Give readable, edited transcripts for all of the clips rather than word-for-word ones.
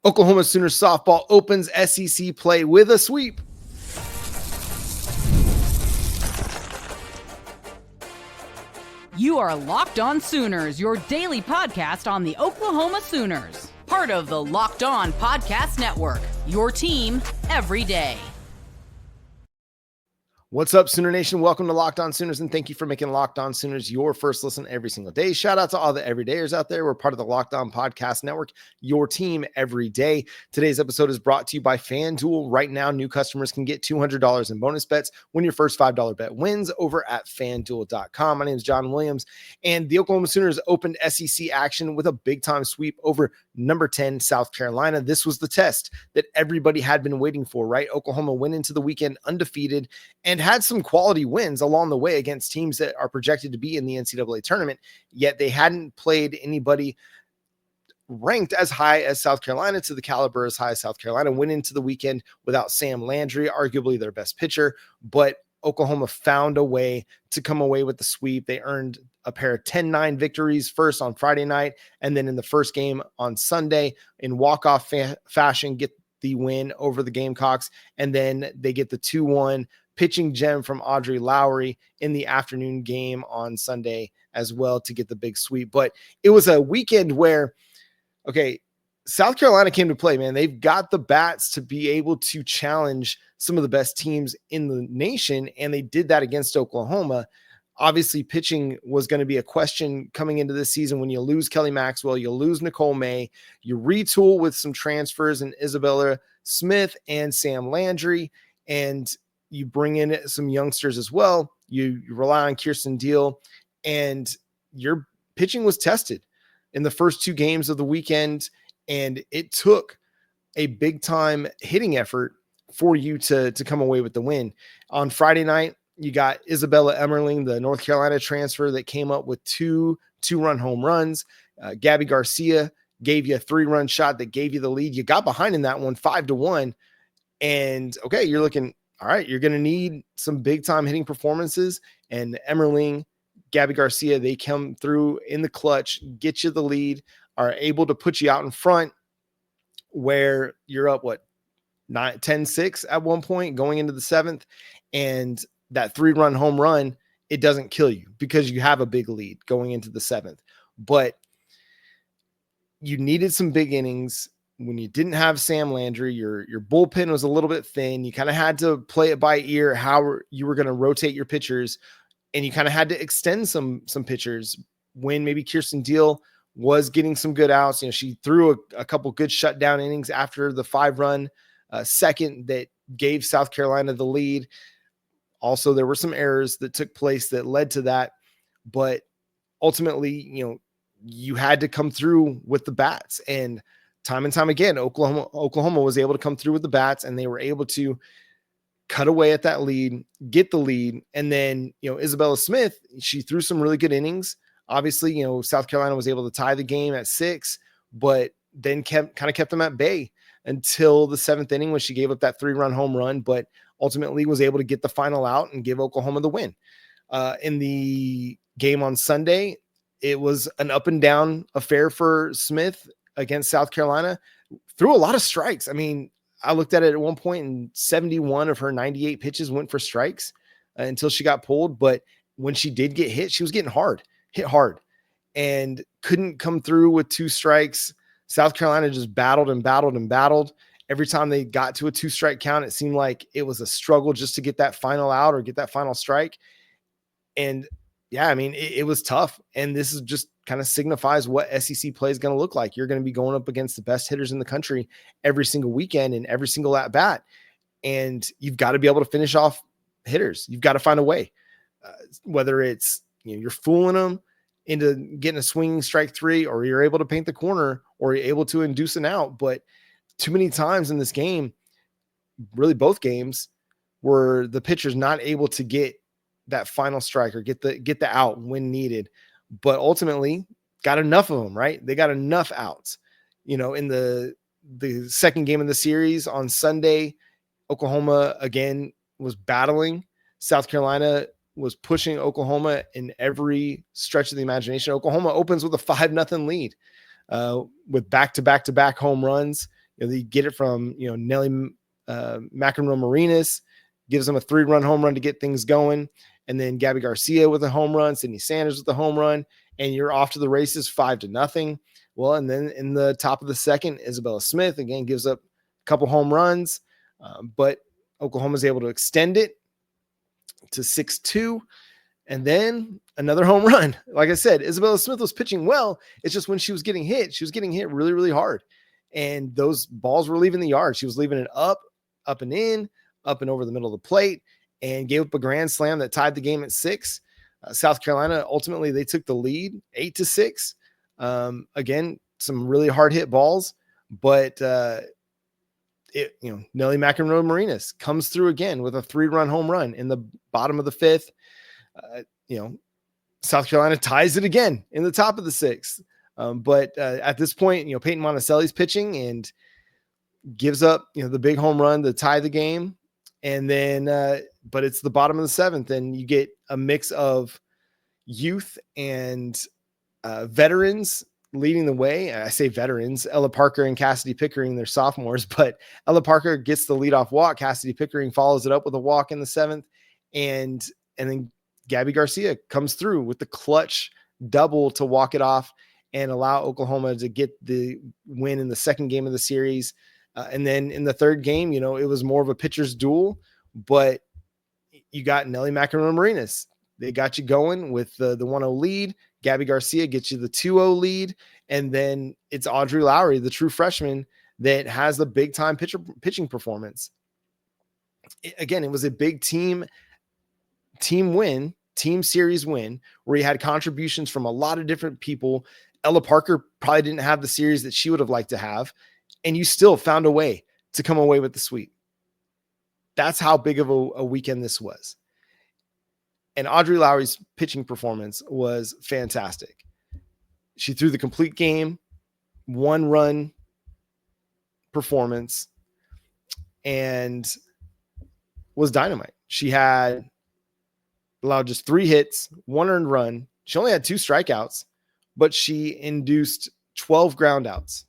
Oklahoma Sooners softball opens SEC play with a sweep. You are Locked On Sooners, your daily podcast on the Oklahoma Sooners. Part of the Locked On Podcast Network, your team every day. What's up, Sooner Nation? Welcome to Locked On Sooners, and thank you for making Locked On Sooners your first listen every single day. Shout out to all the everydayers out there. We're part of the Locked On Podcast Network, your team every day. Today's episode is brought to you by FanDuel. Right now, new customers can get $200 in bonus bets when your first $5 bet wins over at FanDuel.com. My name is John Williams, and the Oklahoma Sooners opened SEC action with a big-time sweep over number 10 South Carolina. This was the test that everybody had been waiting for, right? Oklahoma went into the weekend undefeated and had some quality wins along the way against teams that are projected to be in the NCAA tournament, yet they hadn't played anybody ranked as high as South Carolina, to the caliber as high as South Carolina. Went into the weekend without Sam Landry, arguably their best pitcher, but Oklahoma found a way to come away with the sweep. They earned a pair of 10-9 victories, first on Friday night, and then in the first game on Sunday in walk-off fashion, get the win over the Gamecocks, and then they get the 2-1 pitching gem from Audrey Lowry in the afternoon game on Sunday as well to get the big sweep. But it was a weekend where, okay, South Carolina came to play, man. They've got the bats to be able to challenge some of the best teams in the nation, and they did that against Oklahoma. Obviously, pitching was going to be a question coming into this season. When you lose Kelly Maxwell, you lose Nicole May, you retool with some transfers in Isabella Smith and Sam Landry, and you bring in some youngsters as well. You rely on Kirsten Deal, and your pitching was tested in the first two games of the weekend, and it took a big-time hitting effort for you to come away with the win. On Friday night, you got Isabella Emmerling, the North Carolina transfer, that came up with two-run home runs. Gabby Garcia gave you a 3-run shot that gave you the lead. You got behind in that one 5-1, and okay, you're looking, all right, you're going to need some big-time hitting performances, and Emmerling, Gabby Garcia, they come through in the clutch, get you the lead, are able to put you out in front where you're up, 10-6 at one point going into the seventh, and that 3-run home run, it doesn't kill you because you have a big lead going into the seventh. But you needed some big innings. When you didn't have Sam Landry, your bullpen was a little bit thin. You kind of had to play it by ear how you were going to rotate your pitchers, and you kind of had to extend some pitchers when maybe Kirsten Deal was getting some good outs. She threw a couple good shutdown innings after the 5-run second that gave South Carolina the lead. Also, there were some errors that took place that led to that, but ultimately, you had to come through with the bats, and time again, Oklahoma was able to come through with the bats, and they were able to cut away at that lead, get the lead. And then, Isabella Smith, she threw some really good innings. Obviously, South Carolina was able to tie the game at 6, but then kept them at bay until the 7th inning when she gave up that 3-run home run, but ultimately was able to get the final out and give Oklahoma the win. In the game on Sunday, it was an up and down affair for Smith against South Carolina. Threw a lot of strikes. I mean, I looked at it at one point, and 71 of her 98 pitches went for strikes until she got pulled. But when she did get hit, she was getting hit hard, and couldn't come through with 2 strikes. South Carolina just battled and battled and battled. Every time they got to a 2-strike count, it seemed like it was a struggle just to get that final out or get that final strike. And yeah, I mean, it was tough. And this is just kind of signifies what SEC play is going to look like. You're going to be going up against the best hitters in the country every single weekend and every single at bat. And you've got to be able to finish off hitters. You've got to find a way, whether it's, you're fooling them into getting a swinging strike 3, or you're able to paint the corner, or you're able to induce an out. But too many times in this game, really both games, were the pitchers not able to get that final strike or get the out when needed, but ultimately got enough of them, right? They got enough outs. In the second game of the series on Sunday, Oklahoma again was battling. South Carolina was pushing Oklahoma in every stretch of the imagination. Oklahoma opens with a 5-0 lead with back-to-back home runs. They get it from, Nelly McEnroe-Marinas, gives them a 3-run home run to get things going. And then Gabby Garcia with a home run, Sydney Sanders with a home run, and you're off to the races 5-0. Well, and then in the top of the second, Isabella Smith again gives up a couple home runs, but Oklahoma's able to extend it to 6-2. And then another home run. Like I said, Isabella Smith was pitching well. It's just when she was getting hit really, really hard. And those balls were leaving the yard. She was leaving it up and in, up and over the middle of the plate, and gave up a grand slam that tied the game at 6. South Carolina, ultimately, they took the lead 8-6. Again, some really hard hit balls, but Nelly McEnroe-Marinas comes through again with a 3-run home run in the bottom of the 5th. South Carolina ties it again in the top of the 6th. But at this point, Peyton Monticelli's pitching and gives up, the big home run to tie the game. And then, but it's the bottom of the 7th, and you get a mix of youth and veterans leading the way. I say veterans, Ella Parker and Cassidy Pickering, they're sophomores, but Ella Parker gets the leadoff walk. Cassidy Pickering follows it up with a walk in the 7th. And then Gabby Garcia comes through with the clutch double to walk it off and allow Oklahoma to get the win in the second game of the series. And then in the third game, it was more of a pitcher's duel, but you got Nelly McEnroe-Marinas. They got you going with the 1-0 lead. Gabby Garcia gets you the 2-0 lead. And then it's Audrey Lowry, the true freshman, that has the big time pitching performance. Again, it was a big team win, team series win, where he had contributions from a lot of different people. Ella Parker probably didn't have the series that she would have liked to have, and you still found a way to come away with the sweep. That's how big of a weekend this was. And Audrey Lowry's pitching performance was fantastic. She threw the complete game, 1-run performance, and was dynamite. She had allowed just 3 hits, 1 earned run. She only had 2 strikeouts, but she induced 12 groundouts.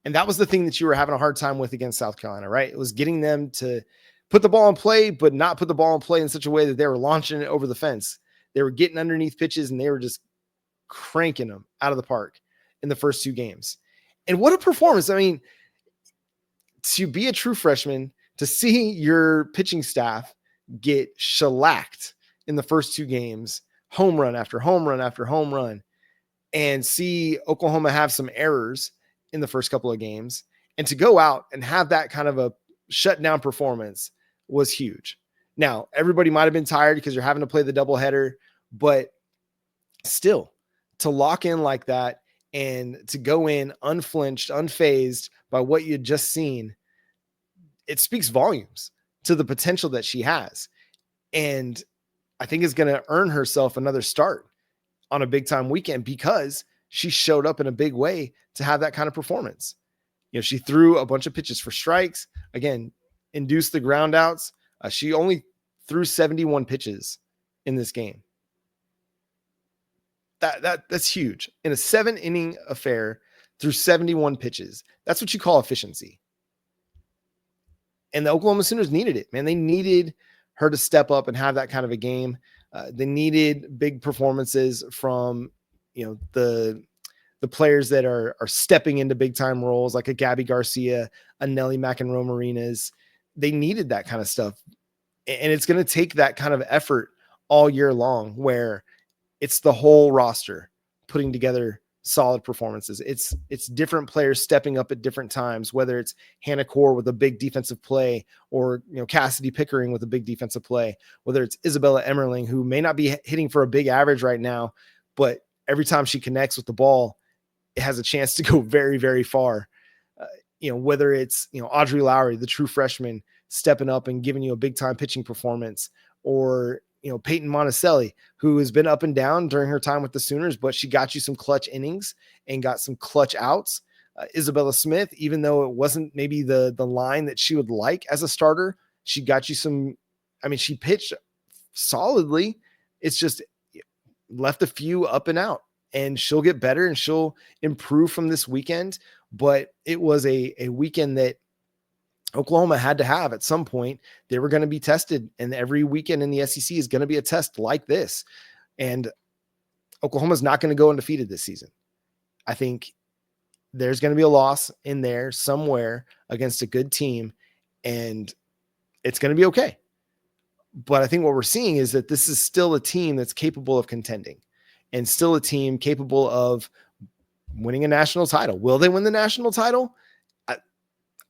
And that was the thing that you were having a hard time with against South Carolina, right? It was getting them to put the ball in play, but not put the ball in play in such a way that they were launching it over the fence. They were getting underneath pitches, and they were just cranking them out of the park in the first 2 games. And what a performance. I mean, to be a true freshman, to see your pitching staff get shellacked in the first 2 games, home run after home run after home run, and see Oklahoma have some errors in the first couple of games, and to go out and have that kind of a shutdown performance was huge. Now, everybody might have been tired because you're having to play the doubleheader, but still, to lock in like that and to go in unflinched, unfazed by what you'd just seen, it speaks volumes to the potential that she has. And I think is going to earn herself another start on a big time weekend because she showed up in a big way to have that kind of performance. She threw a bunch of pitches for strikes, again, induced the ground outs. She only threw 71 pitches in this game. That's huge. In a 7-inning affair, through 71 pitches. That's what you call efficiency. And the Oklahoma Sooners needed it, man. They needed her to step up and have that kind of a game. They needed big performances from, the players that are stepping into big time roles, like a Gabby Garcia, a Nelly McEnroe-Marinas. They needed that kind of stuff. And it's going to take that kind of effort all year long, where it's the whole roster putting together solid performances. It's different players stepping up at different times, whether it's Hannah Core with a big defensive play, or Cassidy Pickering with a big defensive play, whether it's Isabella Emmerling, who may not be hitting for a big average right now, but every time she connects with the ball, it has a chance to go very, very far. Whether it's Audrey Lowry, the true freshman, stepping up and giving you a big time pitching performance, or Peyton Monticelli, who has been up and down during her time with the Sooners, but she got you some clutch innings and got some clutch outs. Isabella Smith, even though it wasn't maybe the line that she would like as a starter, she got you some. I mean, she pitched solidly. It's just left a few up and out, and she'll get better and she'll improve from this weekend. but it was a weekend that Oklahoma had to have at some point. They were going to be tested, and every weekend in the SEC is going to be a test like this. And Oklahoma's not going to go undefeated this season. I think there's going to be a loss in there somewhere against a good team, and it's going to be okay. But I think what we're seeing is that this is still a team that's capable of contending and still a team capable of winning a national title. Will they win the national title?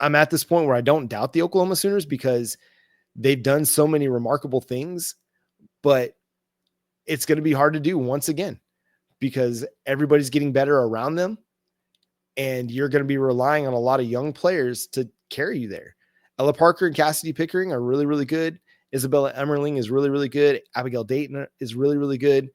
I'm at this point where I don't doubt the Oklahoma Sooners because they've done so many remarkable things, but it's going to be hard to do once again because everybody's getting better around them, and you're going to be relying on a lot of young players to carry you there. Ella Parker and Cassidy Pickering are really, really good. Isabella Emmerling is really, really good. Abigail Dayton is really, really good.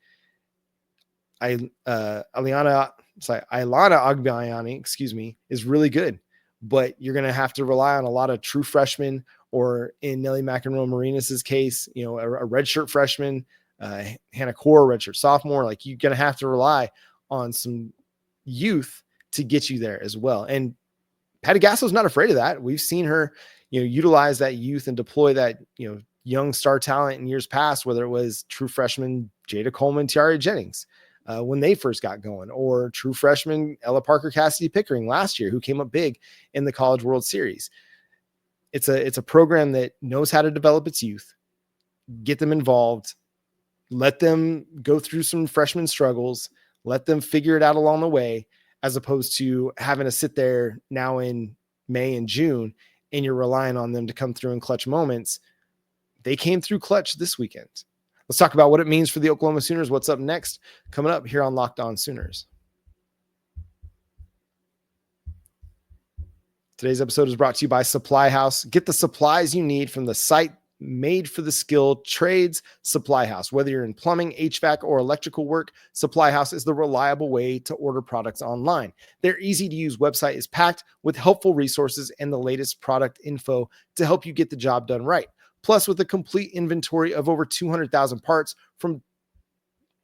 Ailana Agbayani, is really good. But you're going to have to rely on a lot of true freshmen, or in Nelly McEnroe-Marinas' case, a redshirt freshman, Hannah Core, redshirt sophomore. Like, you're going to have to rely on some youth to get you there as well. And Patty Gasso is not afraid of that. We've seen her, utilize that youth and deploy that, young star talent in years past, whether it was true freshman Jada Coleman, Tiara Jennings, when they first got going, or true freshman Ella Parker, Cassidy Pickering last year, who came up big in the College World Series. It's a program that knows how to develop its youth, get them involved, let them go through some freshman struggles, let them figure it out along the way, as opposed to having to sit there now in May and June and you're relying on them to come through in clutch moments. They came through clutch this weekend. Let's talk about what it means for the Oklahoma Sooners. What's up next? Coming up here on Locked On Sooners. Today's episode is brought to you by Supply House. Get the supplies you need from the site made for the skilled trades, Supply House. Whether you're in plumbing, HVAC, or electrical work, Supply House is the reliable way to order products online. Their easy-to-use website is packed with helpful resources and the latest product info to help you get the job done right. Plus, with a complete inventory of over 200,000 parts from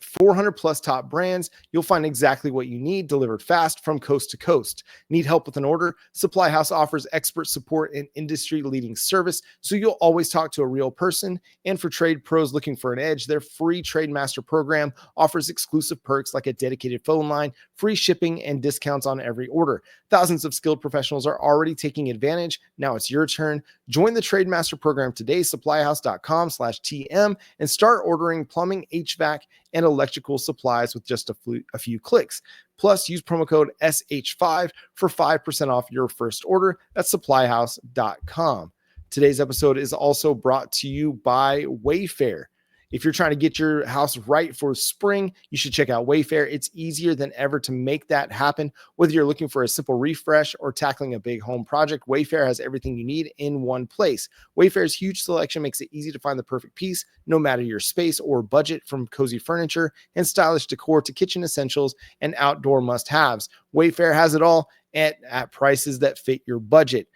400 plus top brands, you'll find exactly what you need delivered fast from coast to coast. Need help with an order? Supply House offers expert support and industry-leading service, so you'll always talk to a real person. And for trade pros looking for an edge, their free Trade Master program offers exclusive perks like a dedicated phone line, free shipping, and discounts on every order. Thousands of skilled professionals are already taking advantage. Now it's your turn. Join the Trade Master program today, supplyhouse.com/TM, and start ordering plumbing, HVAC, and electrical supplies with just a few clicks. Plus, use promo code SH5 for 5% off your first order at supplyhouse.com. Today's episode is also brought to you by Wayfair. If you're trying to get your house right for spring, you should check out Wayfair. It's easier than ever to make that happen. Whether you're looking for a simple refresh or tackling a big home project, Wayfair has everything you need in one place. Wayfair's huge selection makes it easy to find the perfect piece, no matter your space or budget, from cozy furniture and stylish decor to kitchen essentials and outdoor must-haves. Wayfair has it all at prices that fit your budget.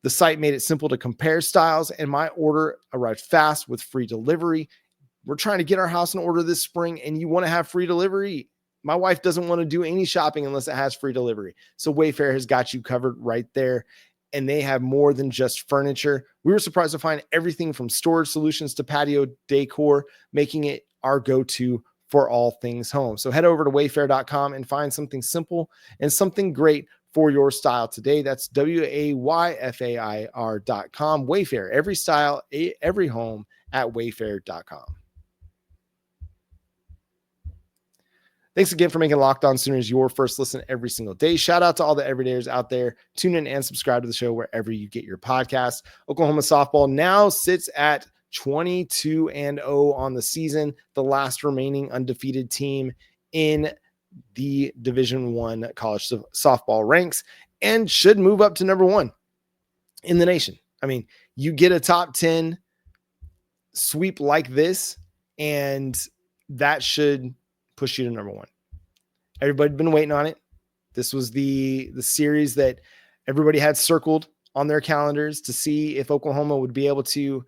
The site made it simple to compare styles, and my order arrived fast with free delivery. We're trying to get our house in order this spring, and you want to have free delivery. My wife doesn't want to do any shopping unless it has free delivery. So Wayfair has got you covered right there, and they have more than just furniture. We were surprised to find everything from storage solutions to patio decor, making it our go-to for all things home. So head over to wayfair.com and find something simple and something great for your style today. That's WAYFAIR.com. Wayfair, every style, every home at wayfair.com. Thanks again for making Locked On Sooners your first listen every single day. Shout out to all the everydayers out there. Tune in and subscribe to the show wherever you get your podcasts. Oklahoma softball now sits at 22-0 on the season, the last remaining undefeated team in the Division I college softball ranks, and should move up to number one in the nation. I mean, you get a top 10 sweep like this, and that should push you to number one. Everybody'd been waiting on it. This was the series that everybody had circled on their calendars to see if Oklahoma would be able to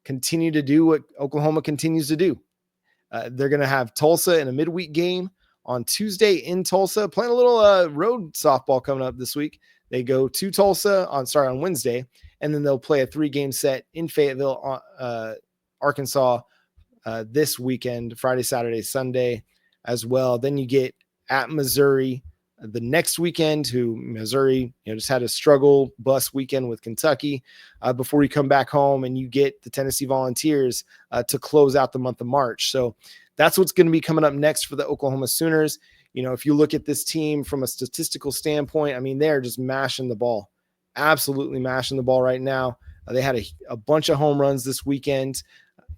continue to do what Oklahoma continues to do. They're going to have Tulsa in a midweek game on Tuesday in Tulsa, playing a little road softball coming up this week. They go to Tulsa on Wednesday, and then they'll play a 3-game set in Fayetteville, Arkansas this weekend, Friday, Saturday, Sunday as well. Then you get at Missouri the next weekend, who Missouri, just had a struggle bus weekend with Kentucky before you come back home, and you get the Tennessee Volunteers to close out the month of March. So that's what's going to be coming up next for the Oklahoma Sooners. If you look at this team from a statistical standpoint, I mean, they're just mashing the ball, absolutely mashing the ball right now. They had a bunch of home runs this weekend.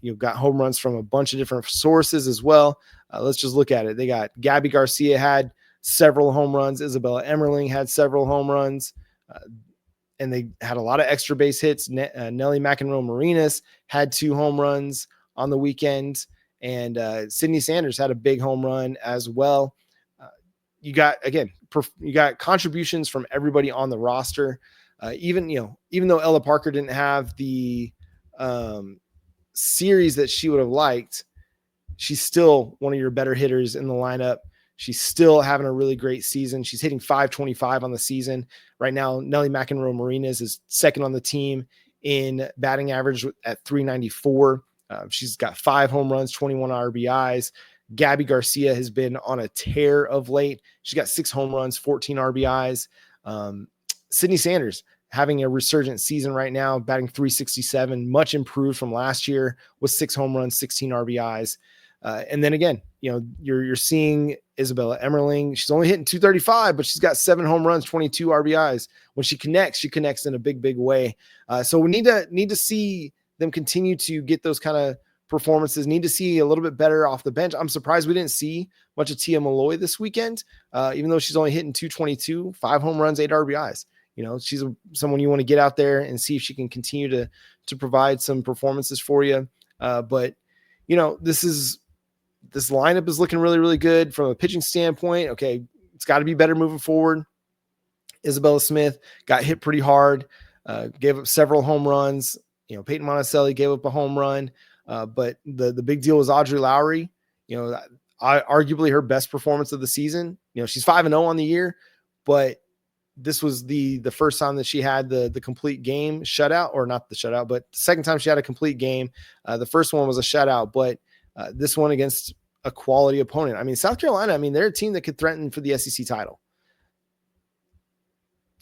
You've got home runs from a bunch of different sources as well. Let's just look at it. They got Gabby Garcia had several home runs. Isabella Emmerling had several home runs. And they had a lot of extra base hits. Nelly McEnroe-Marinas had 2 home runs on the weekend. And Sydney Sanders had a big home run as well. You got contributions from everybody on the roster. Even though Ella Parker didn't have the series that she would have liked, she's still one of your better hitters in the lineup. She's still having a really great season. She's hitting .525 on the season. Right now, Nelly McEnroe-Marinas is second on the team in batting average at .394. She's got 5 home runs, 21 RBIs. Gabby Garcia has been on a tear of late. She's got 6 home runs, 14 RBIs. Sydney Sanders having a resurgent season right now, batting .367, much improved from last year with 6 home runs, 16 RBIs. And then again, you're seeing Isabella Emmerling. She's only hitting .235, but she's got 7 home runs, 22 RBIs. When she connects in a big, big way. So we need to see them continue to get those kind of performances. Need to see a little bit better off the bench. I'm surprised we didn't see much of Tia Malloy this weekend, even though she's only hitting .222, 5 home runs, 8 RBIs. She's someone you want to get out there and see if she can continue to provide some performances for you. But this lineup is looking really, really good from a pitching standpoint. Okay, it's got to be better moving forward. Isabella Smith got hit pretty hard, gave up several home runs. Peyton Monticelli gave up a home run. But the big deal was Audrey Lowry. Arguably her best performance of the season. She's 5-0 on the year, but this was the first time that she had the complete game shutout, or not the shutout, but the second time she had a complete game. The first one was a shutout, but this one against a quality opponent. I mean, South Carolina, they're a team that could threaten for the SEC title.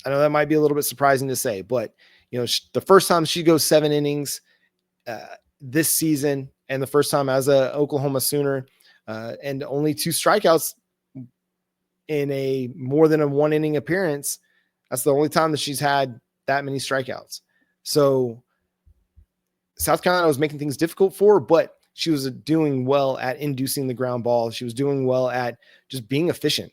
I know that might be a little bit surprising to say, but the first time she goes 7 innings this season, and the first time as a Oklahoma Sooner, and only 2 strikeouts in a more than a 1 inning appearance. That's the only time that she's had that many strikeouts. So South Carolina was making things difficult for her, but she was doing well at inducing the ground ball. She was doing well at just being efficient,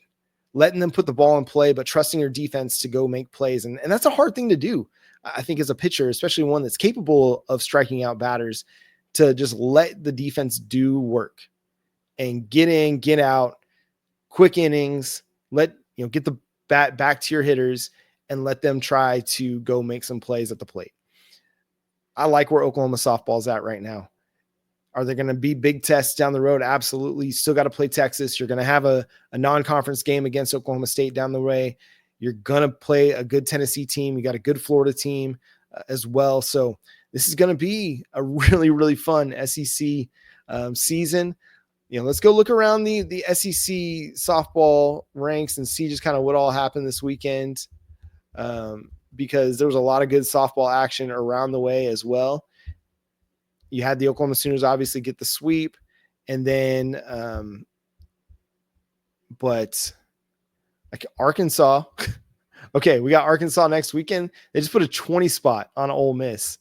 letting them put the ball in play, but trusting her defense to go make plays. And that's a hard thing to do, I think, as a pitcher, especially one that's capable of striking out batters, to just let the defense do work and get in, get out, quick innings, get the bat back to your hitters and let them try to go make some plays at the plate. I like where Oklahoma softball's at right now. Are there going to be big tests down the road? Absolutely. You still got to play Texas. You're going to have a non-conference game against Oklahoma State down the way. You're going to play a good Tennessee team. You got a good Florida team as well. So this is going to be a really, really fun SEC season. Let's go look around the SEC softball ranks and see just kind of what all happened this weekend, because there was a lot of good softball action around the way as well. You had the Oklahoma Sooners obviously get the sweep, and then, but like Arkansas, okay, we got Arkansas next weekend. They just put a 20 spot on Ole Miss.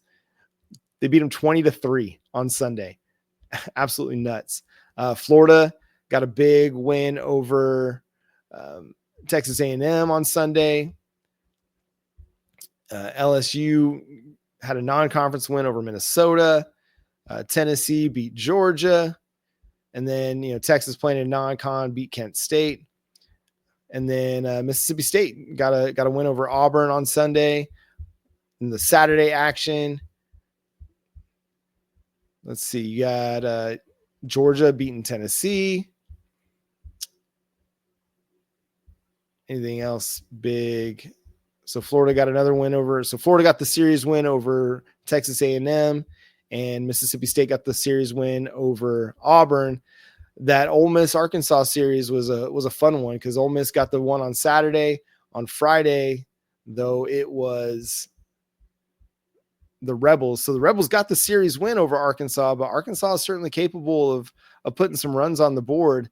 They beat them 20-3 on Sunday. Absolutely nuts. Florida got a big win over Texas A&M on Sunday. LSU had a non-conference win over Minnesota. Tennessee beat Georgia. And then, Texas playing a non-con, beat Kent State. And then Mississippi State got a win over Auburn on Sunday. In the Saturday action, let's see, you got Georgia beating Tennessee. anything else big? So Florida got another win over. So Florida got the series win over Texas A&M, and Mississippi State got the series win over Auburn. That Ole Miss Arkansas series was a fun one because Ole Miss got the one on Saturday. On Friday, though, it was the Rebels. So the Rebels got the series win over Arkansas, but Arkansas is certainly capable of putting some runs on the board.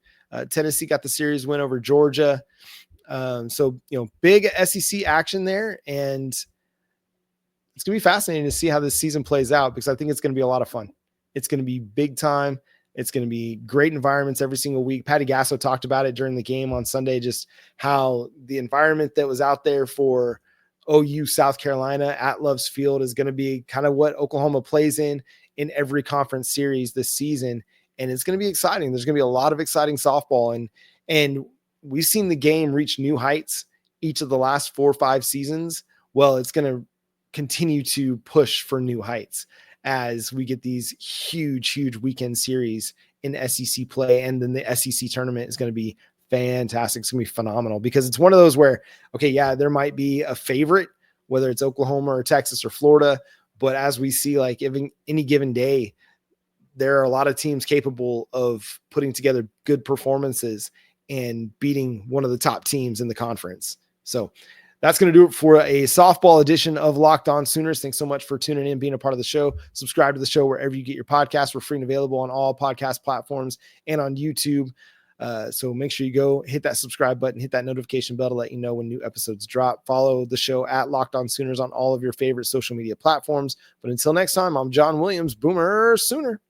Tennessee got the series win over Georgia. So, big SEC action there, and it's going to be fascinating to see how this season plays out because I think it's going to be a lot of fun. It's going to be big time. It's going to be great environments every single week. Patty Gasso talked about it during the game on Sunday, just how the environment that was out there for OU South Carolina at Love's Field is going to be kind of what Oklahoma plays in every conference series this season. And it's going to be exciting. There's going to be a lot of exciting softball, and we've seen the game reach new heights each of the last 4 or 5 seasons. Well, it's going to continue to push for new heights as we get these huge weekend series in SEC play. And then the SEC tournament is going to be fantastic. It's going to be phenomenal because it's one of those where, okay, yeah, there might be a favorite, whether it's Oklahoma or Texas or Florida. But as we see, like any given day, there are a lot of teams capable of putting together good performances and beating one of the top teams in the conference. So that's going to do it for a softball edition of Locked On Sooners. Thanks so much for tuning in, being a part of the show. Subscribe to the show wherever you get your podcasts. We're free and available on all podcast platforms and on YouTube. So make sure you go hit that subscribe button, hit that notification bell to let you know when new episodes drop. Follow the show at Locked On Sooners on all of your favorite social media platforms. But until next time, I'm John Williams, Boomer Sooner.